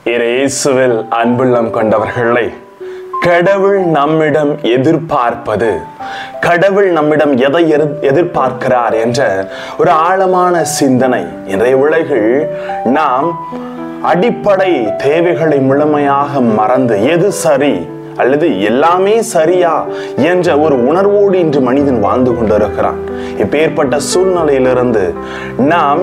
இயேசுவில் அன்புள்ளம் கொண்டவர்களே, கடவுள் நம்மிடம் எதிர்பார்ப்பது, கடவுள் நம்மிடம் எதை எதிர்பார்க்கிறார் என்ற ஒரு ஆழமான சிந்தனை. இன்றைய உலகில் நாம் அடிப்படை தேவைகளை முழுமையாக மறந்து எது சரி அல்லது எல்லாமே சரியா என்ற ஒரு உணர்வோடு இன்று மனிதன் வாழ்ந்து கொண்டிருக்கிறான். இப்பேற்பட்ட சூழ்நிலையிலிருந்து நாம்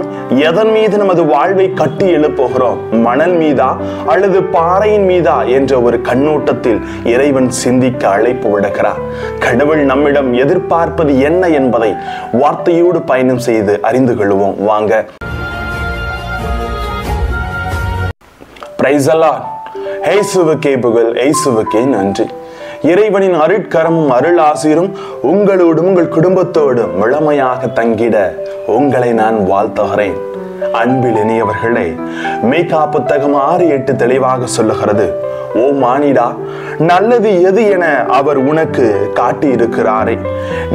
எதன் மீது நமது வாழ்வை கட்டி எழுப்புகிறோம், மணல் மீதா அல்லது பாறையின் மீதா என்ற ஒரு கண்ணோட்டத்தில் இறைவன் சிந்திக்க அழைப்பு விடுக்கிறார். கடவுள் நம்மிடம் எதிர்பார்ப்பது என்ன என்பதை வார்த்தையோடு பயணம் செய்து அறிந்து கொள்வோம். வாங்க. Praise the Lord. இயேசுவுக்கே புகழ், இயேசுவுக்கே நன்றி. இறைவனின் அருட்கரமும் அருள் ஆசீரும் உங்களோடும் உங்கள் குடும்பத்தோடும் முழுமையாக தங்கிட உங்களை நான் வாழ்த்துகிறேன். அன்பில் இனியவர்களே, மீகா புத்தகம் 6:8 தெளிவாக சொல்லுகிறது, ஓ மானிடா, நல்லது எது என அவர் உனக்கு காட்டி இருக்கிறாரே,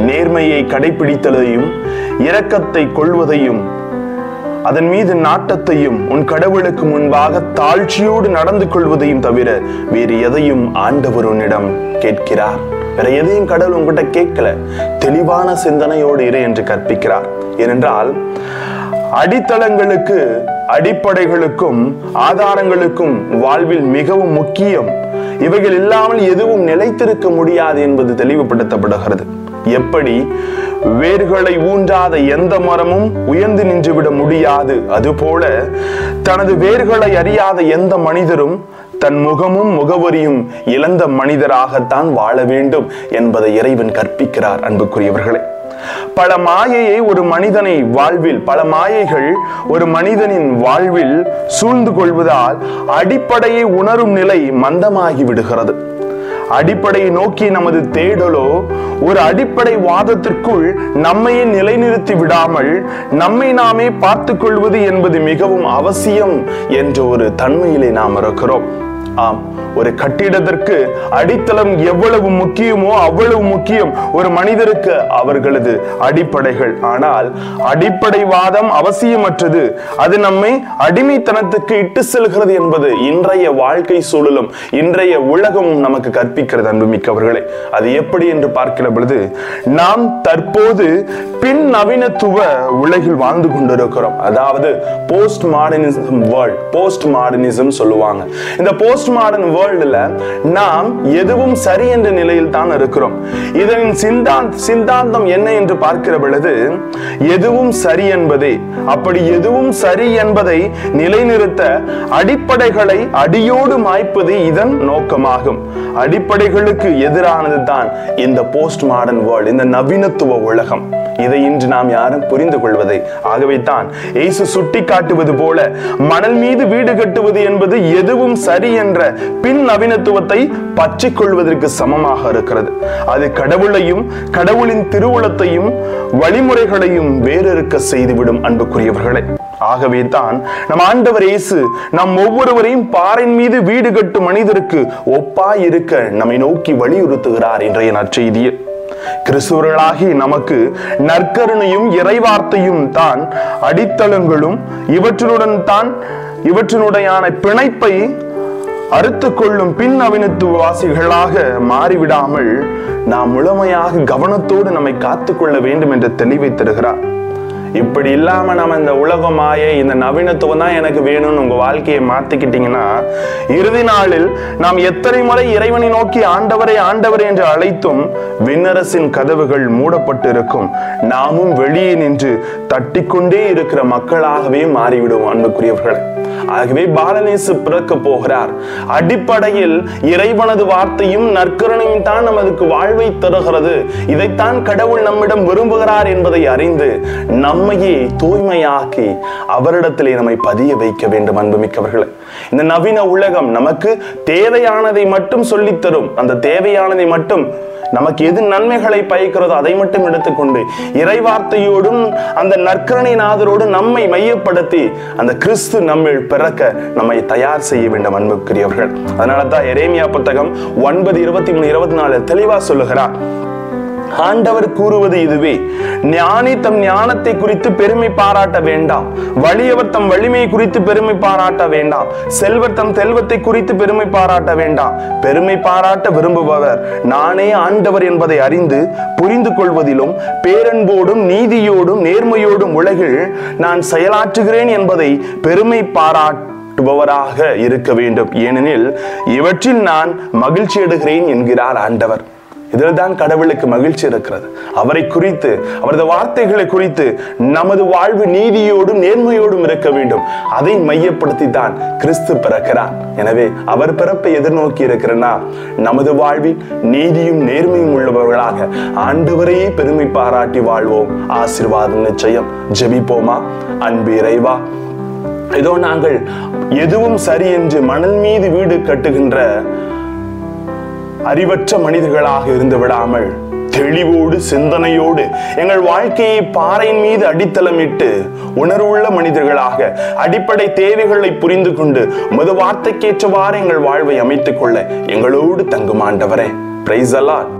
நேர்மையை கடைபிடித்ததையும் இரக்கத்தை கொள்வதையும் அதன் மீது நாட்டத்தையும் உன் கடவுளுக்கு முன்பாக தாழ்ச்சியோடு நடந்து கொள்வதையும் தவிர வேறு எதையும் ஆண்டவர் உன்னிடம் கேட்கிறார். வேற எதையும் கடவுள் உங்ககிட்ட கேட்கல. தெளிவான சிந்தனையோடு இரு என்று கற்பிக்கிறார். ஏனென்றால் அடித்தளங்களுக்கு, அடிப்படைகளுக்கும் ஆதாரங்களுக்கும் வாழ்வில் மிகவும் முக்கியம். இவைகள் இல்லாமல் எதுவும் நிலைத்திருக்க முடியாது என்பது தெளிவுபடுத்தப்படுகிறது. எப்படி வேர்களை ஊன்றாத எந்த மரமும் உயர்ந்து நின்றுவிட முடியாது, அதுபோல தனது வேர்களை அறியாத எந்த மனிதரும் தன் முகமும் முகவரியும் இழந்த மனிதராகத்தான் வாழ வேண்டும் என்பதை இறைவன் கற்பிக்கிறார். அன்புக்குரியவர்களே, பல மாயையை ஒரு மனிதனை வாழ்வில், பல மாயைகள் ஒரு மனிதனின் வாழ்வில் சூழ்ந்து கொள்வதால் அடிப்படையை உணரும் நிலை மந்தமாகி விடுகிறது. அடிப்படையை நோக்கி நமது தேடலோ ஒரு அடிப்படை வாதத்திற்குள் நம்மையே நிலைநிறுத்தி விடாமல் நம்மை நாமே பார்த்து கொள்வது என்பது மிகவும் அவசியம் என்ற ஒரு தன்மையிலே நாம் இருக்கிறோம். ஆம், ஒரு கட்டிடத்திற்கு அடித்தளம் எவ்வளவு முக்கியமோ அவ்வளவு முக்கியம் ஒரு மனிதருக்கு அவர்களது அடிப்படைகள். ஆனால் அடிப்படைவாதம் அவசியமற்றது, அது நம்மை அடிமைத்தனத்துக்கு இட்டு செல்கிறது என்பது இன்றைய வாழ்க்கை சூழலும் இன்றைய உலகமும் நமக்கு கற்பிக்கிறது. அன்புமிக்கவர்களே, அது எப்படி என்று பார்க்கிற பொழுது நாம் தற்போது பின் நவீனத்துவ உலகில் வாழ்ந்து கொண்டிருக்கிறோம். அதாவது post modernism world, post modernism சொல்லுவாங்க. இந்த போஸ்ட் மாடர்ன் வேர்ல்டுல நாம் எதுவும் சரி என்ற நிலையில் தான் இருக்கிறோம். இதனின் சிந்தாந்தம் என்ன என்று பார்க்கிற பொழுது எதுவும் சரி என்பதே, அப்படி எதுவும் சரி என்பதை நிலைநிறுத்த அடிப்படைகளை அடியோடு மாய்ப்பது இதன் நோக்கமாகும். அடிப்படைகளுக்கு எதிரானது தான் இந்த போஸ்ட் மாடர்ன் வேர்ல்ட், இந்த நவீனத்துவ உலகம். இதை இன்று நாம் யாரும் புரிந்து கொள்வதை. ஆகவே தான் இயேசு சுட்டி காட்டுவது போல மணல் மீது வீடு கட்டுவது என்பது எதுவும் சரி என்ற பின் நவீனத்துவத்தை பற்றிக் கொள்வதற்கு சமமாக இருக்கிறது. அது கடவுளையும் கடவுளின் திருவுளத்தையும் வழிமுறைகளையும் வேறறுக்க செய்துவிடும். அன்புக்குரியவர்களே, ஆகவே தான் நம் ஆண்டவர் இயேசு நம் ஒவ்வொருவரையும் பாறையின் மீது வீடு கட்டும் மனிதருக்கு ஒப்பாய் இருக்க நம்மை நோக்கி வலியுறுத்துகிறார். இன்றைய நற்செய்தியில் கிறிஸ்துவர்களாகி நமக்கு நற்கருணையும் இறைவார்த்தையும் தான் அடித்தளங்களும் இவற்றினுடையான பிணைப்பை அறுத்து கொள்ளும் பின் நவீனத்துவவாசிகளாக மாறிவிடாமல் நாம் முழுமையாக கவனத்தோடு நம்மை காத்துக்கொள்ள வேண்டும் என்ற தெளிவை தருகிறார். இப்படி இல்லாம நம்ம இந்த உலகமாயே இந்த நவீனத்துவம் தான் எனக்கு வேணும்னு உங்க வாழ்க்கையை மாத்திக்கிட்டீங்கன்னா இறுதி நாளில் நாம் எத்தனை முறை இறைவனை நோக்கி ஆண்டவரே ஆண்டவரே என்று அழைத்தும் விண்ணரசின் கதவுகள் மூடப்பட்டு இருக்கும். நாமும் வெளியே நின்று தட்டிக்கொண்டே இருக்கிற மக்களாகவே மாறிவிடுவோம். அன்புக்குரியவர்கள், ஆகவே பாலநேசு பிறக்க போகிறார். அடிப்படையில் இறைவனது வார்த்தையும் நற்கருணையும் தான் நமக்கு வாழ்வை தருகிறது. இதைத்தான் கடவுள் நம்மிடம் விரும்புகிறார் என்பதை அறிந்து நம்மையே தூய்மையாக்கி அவரிடத்திலே நம்மை பதிய வைக்க வேண்டும். அன்புமிக்கவர்களே, இந்த நவீன உலகம் நமக்கு தேவையானதை மட்டும் சொல்லித்தரும். அந்த தேவையானதை மட்டும், நமக்கு எது நன்மைகளை பயக்கிறதோ அதை மட்டும் எடுத்துக்கொண்டு இறைவார்த்தையோடும் அந்த நற்கருணை நாதரோடு நம்மை மையப்படுத்தி அந்த கிறிஸ்து நம்மில் பிறக்க நம்மை தயார் செய்ய வேண்டும். அன்புக்குரியவர்கள், அதனால தான் எரேமியா புத்தகம் 9:23-24 தெளிவா சொல்லுகிறார், ஆண்டவர் கூறுவது இதுவே. ஞானி தம் ஞானத்தை குறித்து பெருமை பாராட்ட வேண்டாம், வலியவர் தம் வலிமையை குறித்து பெருமை பாராட்ட வேண்டாம், செல்வர் தம் செல்வத்தை குறித்து பெருமை பாராட்ட வேண்டாம். பெருமை பாராட்ட விரும்புபவர் நானே ஆண்டவர் என்பதை அறிந்து புரிந்து கொள்வதிலும் பேரன்போடும் நீதியோடும் நேர்மையோடும் உலகில் நான் செயலாற்றுகிறேன் என்பதை பெருமை பாராட்டுபவராக இருக்க வேண்டும். ஏனெனில் இவற்றில் நான் மகிழ்ச்சி அடைகிறேன் என்கிறார் ஆண்டவர். இதில்தான் கடவுளுக்கு மகிழ்ச்சி இருக்கிறது. அவரை குறித்து, அவரது வார்த்தைகளை குறித்து நமது வாழ்வு நீதியோடும் நேர்மையோடும் இருக்க வேண்டும். அதை மையப்படுத்தி தான் கிறிஸ்து பிறக்கிறார். எனவே அவர் பிறப்பை எதிர்நோக்கி இருக்கிறனா நமது வாழ்வில் நீதியும் நேர்மையும் உள்ளவர்களாக ஆண்டவரையே பெருமை பாராட்டி வாழ்வோம். ஆசீர்வாதம் நிச்சயம். ஜெபிப்போமா. அன்பு இறைவா, ஏதோ நாங்கள் எதுவும் சரி என்று மணல் மீது வீடு கட்டுகின்ற அறிவற்ற மனிதர்களாக இருந்து விடாமல் தெளிவோடு சிந்தனையோடு எங்கள் வாழ்க்கையை பாறையின் மீது அடித்தளமிட்டு உணர்வுள்ள மனிதர்களாக அடிப்படை தேவைகளை புரிந்து கொண்டு உமது வார்த்தைக்கேற்றவாறு எங்கள் வாழ்வை அமைத்துக் கொள்ள எங்களோடு தங்கும் ஆண்டவரே. Praise the Lord.